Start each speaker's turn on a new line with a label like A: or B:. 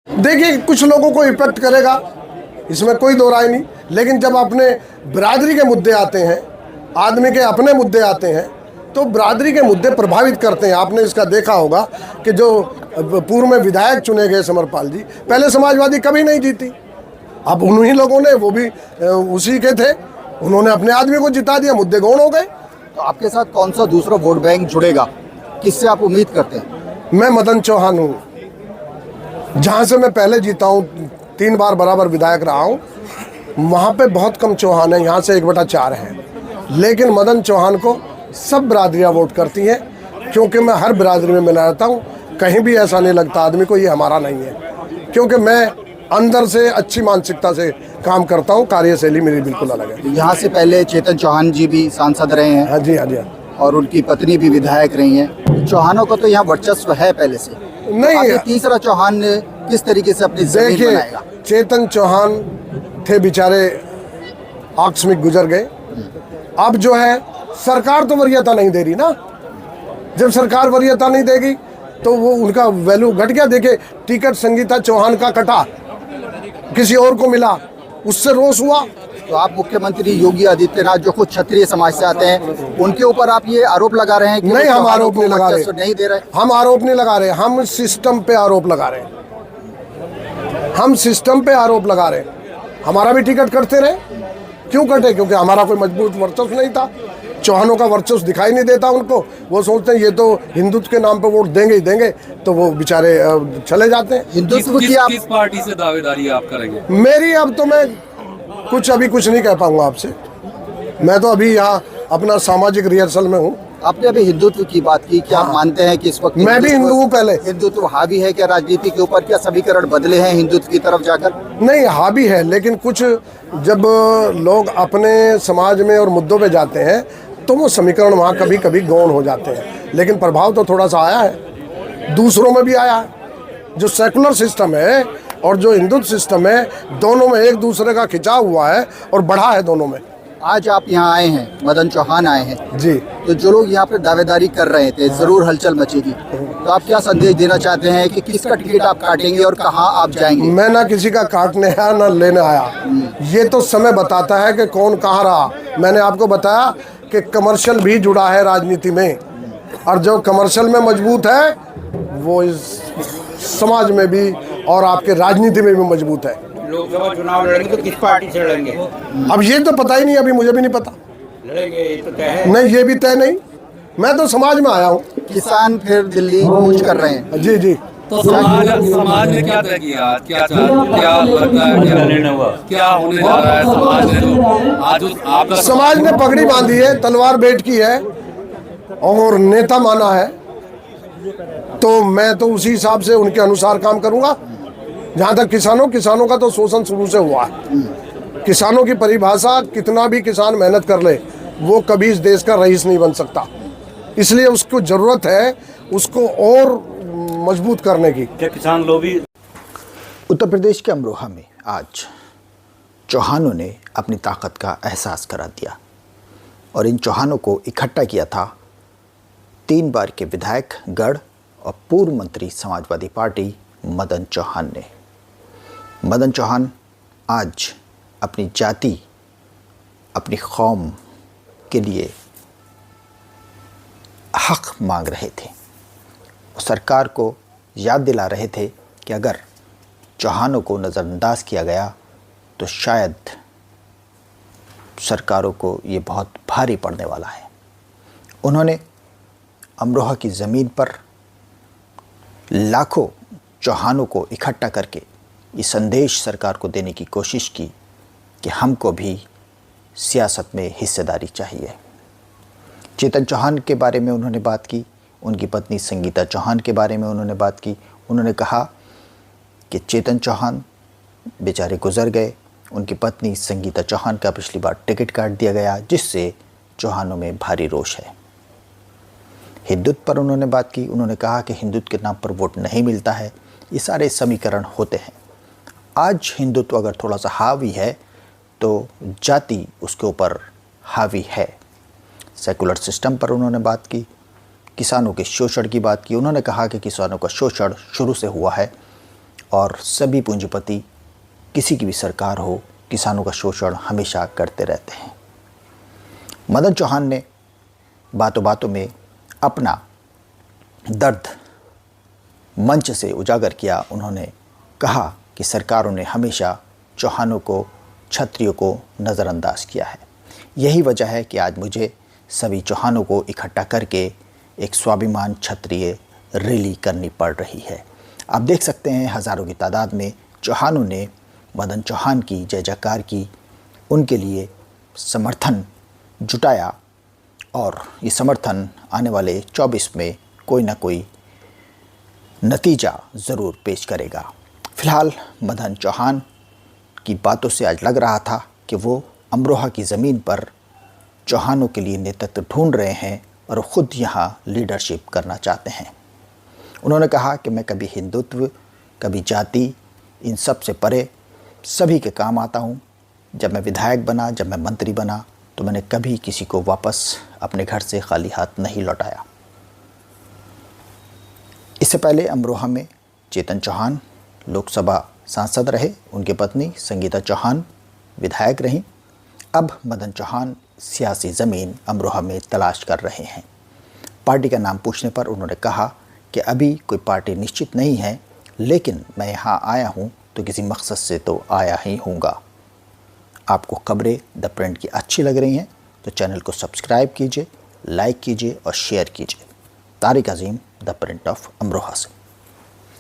A: देखिए, कुछ लोगों को इफेक्ट करेगा, इसमें कोई दो राय नहीं, लेकिन जब अपने बिरादरी के मुद्दे आते हैं, आदमी के अपने मुद्दे आते हैं, तो बिरादरी के मुद्दे प्रभावित करते हैं। आपने इसका देखा होगा कि जो पूर्व में विधायक चुने गए समरपाल जी, पहले समाजवादी कभी नहीं जीती, अब उन्हीं लोगों ने, वो भी उसी के थे, उन्होंने अपने आदमी को जिता दिया, मुद्दे गौण हो गए।
B: तो आपके साथ कौन सा दूसरा वोट बैंक जुड़ेगा, किससे आप उम्मीद करते हैं?
A: मैं मदन चौहान हूँ, जहाँ से मैं पहले जीता हूँ, 3 बार बराबर विधायक रहा हूँ, वहाँ पे बहुत कम चौहान है, यहाँ से 1/4 है, लेकिन मदन चौहान को सब बिरादरियाँ वोट करती हैं, क्योंकि मैं हर बिरादरी में मिला रहता हूँ, कहीं भी ऐसा नहीं लगता आदमी को ये हमारा नहीं है, क्योंकि मैं अंदर से अच्छी मानसिकता से काम करता हूँ, कार्यशैली मेरी बिल्कुल अलग है।
B: यहाँ से पहले चेतन चौहान जी भी सांसद रहे हैं।
A: हाँ जी, हाँ जी,
B: और उनकी पत्नी भी विधायक रही हैं। चौहानों का तो यहाँ वर्चस्व है पहले से।
A: नहीं,
B: तो तीसरा चौहान ने किस तरीके से अपनी जमीन बनाएगा?
A: चेतन चौहान थे बेचारे, आकस्मिक गुजर गए। अब जो है सरकार तो वरीयता नहीं दे रही ना, जब सरकार वरीयता नहीं देगी तो वो उनका वैल्यू घट गया। देखे, टिकट संगीता चौहान का कटा, किसी और को मिला, उससे रोष हुआ।
B: तो आप मुख्यमंत्री योगी आदित्यनाथ, जो खुद क्षत्रिय समाज से आते हैं, उनके ऊपर आप ये आरोप लगा रहे हैं कि
A: नहीं, हम आरोप नहीं लगा रहे,
B: नहीं दे रहे।
A: हम आरोप नहीं लगा रहे, हम सिस्टम पे आरोप लगा रहे हैं, हम सिस्टम पे आरोप लगा रहे हैं। हमारा भी टिकट कटते रहे, क्यों कटे? क्योंकि हमारा कोई मजबूत वर्चस्व नहीं था। चौहानों का वर्चस्व दिखाई नहीं देता उनको, वो सोचते हैं ये तो हिंदुत्व के नाम पे वोट देंगे ही देंगे, तो वो बेचारे चले जाते हैं।
B: हिंदुत्व की आप
C: किस पार्टी से दावेदारी आप करेंगे?
A: मेरी अब तो मैं कुछ नहीं कह पाऊंगा आपसे, मैं तो अभी यहाँ अपना सामाजिक रिहर्सल में हूँ।
B: आपने अभी हिंदुत्व की बात की, क्या आप मानते हैं कि इस वक्त
A: मैं भी हिंदू हूँ? पहले
B: हिंदुत्व हावी है क्या राजनीति के ऊपर? क्या समीकरण बदले हैं हिंदुत्व की तरफ जाकर?
A: नहीं, हावी है, लेकिन कुछ जब लोग अपने समाज में और मुद्दों पे जाते हैं तो वो समीकरण वहाँ कभी कभी गौण हो जाते हैं, लेकिन प्रभाव तो थोड़ा सा आया है, दूसरों में भी आया है। जो सेकुलर सिस्टम है और जो हिंदुत्व सिस्टम है, दोनों में एक दूसरे का खिंचाव हुआ है और बढ़ा है दोनों में।
B: आज आप यहाँ आए हैं, मदन चौहान आए हैं
A: जी,
B: तो जो लोग यहाँ पे दावेदारी कर रहे थे, जरूर हलचल मचेगी, तो आप क्या संदेश देना चाहते हैं कि किसका टिकट आप काटेंगे और कहाँ आप जाएंगे?
A: मैं ना किसी का काटने आया ना लेने आया, ये तो समय बताता है कि कौन कहाँ रहा। मैंने आपको बताया कि कमर्शियल भी जुड़ा है राजनीति में, और जो कमर्शियल में मजबूत है वो इस समाज में भी और आपके राजनीति में भी मजबूत है।
D: लोकसभा चुनाव लड़ेंगे तो किस पार्टी से लड़ेंगे?
A: अब ये तो पता ही नहीं, अभी मुझे भी नहीं पता।
D: लड़ेंगे ये तो तय है।
A: नहीं, ये भी तय नहीं, मैं तो समाज में आया हूँ।
B: किसान फिर दिल्ली कूच कर रहे हैं।
A: जी जी।
C: तो समाज ने क्या तय किया? क्या लगता है, क्या होने जा रहा है समाज ने? तो आज आपका
A: समाज ने पगड़ी बांधी है, तलवार भेंट की है और नेता माना है, तो मैं तो उसी हिसाब से उनके अनुसार काम करूंगा। जहाँ तक किसानों का तो शोषण शुरू से हुआ है। किसानों की परिभाषा, कितना भी किसान मेहनत कर ले वो कभी इस देश का रईस नहीं बन सकता, इसलिए उसको जरूरत है उसको और मजबूत करने की।
D: क्या किसान लोग?
B: उत्तर प्रदेश के अमरोहा में आज चौहानों ने अपनी ताकत का एहसास करा दिया और इन चौहानों को इकट्ठा किया था 3 बार के विधायक गढ़ और पूर्व मंत्री समाजवादी पार्टी मदन चौहान ने। मदन चौहान आज अपनी जाति, अपनी कौम के लिए हक मांग रहे थे, सरकार को याद दिला रहे थे कि अगर चौहानों को नज़रअंदाज किया गया तो शायद सरकारों को ये बहुत भारी पड़ने वाला है। उन्होंने अमरोहा की ज़मीन पर लाखों चौहानों को इकट्ठा करके ये संदेश सरकार को देने की कोशिश की कि हमको भी सियासत में हिस्सेदारी चाहिए। चेतन चौहान के बारे में उन्होंने बात की, उनकी पत्नी संगीता चौहान के बारे में उन्होंने बात की। उन्होंने कहा कि चेतन चौहान बेचारे गुजर गए, उनकी पत्नी संगीता चौहान का पिछली बार टिकट काट दिया गया, जिससे चौहानों में भारी रोष है। हिंदुत्व पर उन्होंने बात की। उन्होंने कहा कि हिंदुत्व के नाम पर वोट नहीं मिलता है, ये सारे समीकरण होते हैं। आज हिंदुत्व अगर थोड़ा सा हावी है तो जाति उसके ऊपर हावी है। सेकुलर सिस्टम पर उन्होंने बात की, किसानों के शोषण की बात की। उन्होंने कहा कि किसानों का शोषण शुरू से हुआ है और सभी पूंजीपति किसी की भी सरकार हो, किसानों का शोषण हमेशा करते रहते हैं। मदन चौहान ने बातों बातों में अपना दर्द मंच से उजागर किया। उन्होंने कहा कि सरकारों ने हमेशा चौहानों को, क्षत्रियों को नज़रअंदाज किया है। यही वजह है कि आज मुझे सभी चौहानों को इकट्ठा करके एक स्वाभिमान क्षत्रिय रैली करनी पड़ रही है। आप देख सकते हैं हज़ारों की तादाद में चौहानों ने मदन चौहान की जय जयकार की, उनके लिए समर्थन जुटाया और ये समर्थन आने वाले 24 में कोई ना कोई नतीजा ज़रूर पेश करेगा। फ़िलहाल मदन चौहान की बातों से आज लग रहा था कि वो अमरोहा की ज़मीन पर चौहानों के लिए नेतृत्व ढूंढ रहे हैं और ख़ुद यहाँ लीडरशिप करना चाहते हैं। उन्होंने कहा कि मैं कभी हिंदुत्व, कभी जाति, इन सब से परे सभी के काम आता हूँ। जब मैं विधायक बना, जब मैं मंत्री बना, तो मैंने कभी किसी को वापस अपने घर से खाली हाथ नहीं लौटाया। इससे पहले अमरोहा में चेतन चौहान लोकसभा सांसद रहे, उनकी पत्नी संगीता चौहान विधायक रहीं। अब मदन चौहान सियासी ज़मीन अमरोहा में तलाश कर रहे हैं। पार्टी का नाम पूछने पर उन्होंने कहा कि अभी कोई पार्टी निश्चित नहीं है, लेकिन मैं यहाँ आया हूँ तो किसी मकसद से तो आया ही हूँगा। आपको खबरें द प्रिंट की अच्छी लग रही हैं तो चैनल को सब्सक्राइब कीजिए, लाइक कीजिए और शेयर कीजिए। तारिक अजीम, द प्रिंट ऑफ अमरोहा से।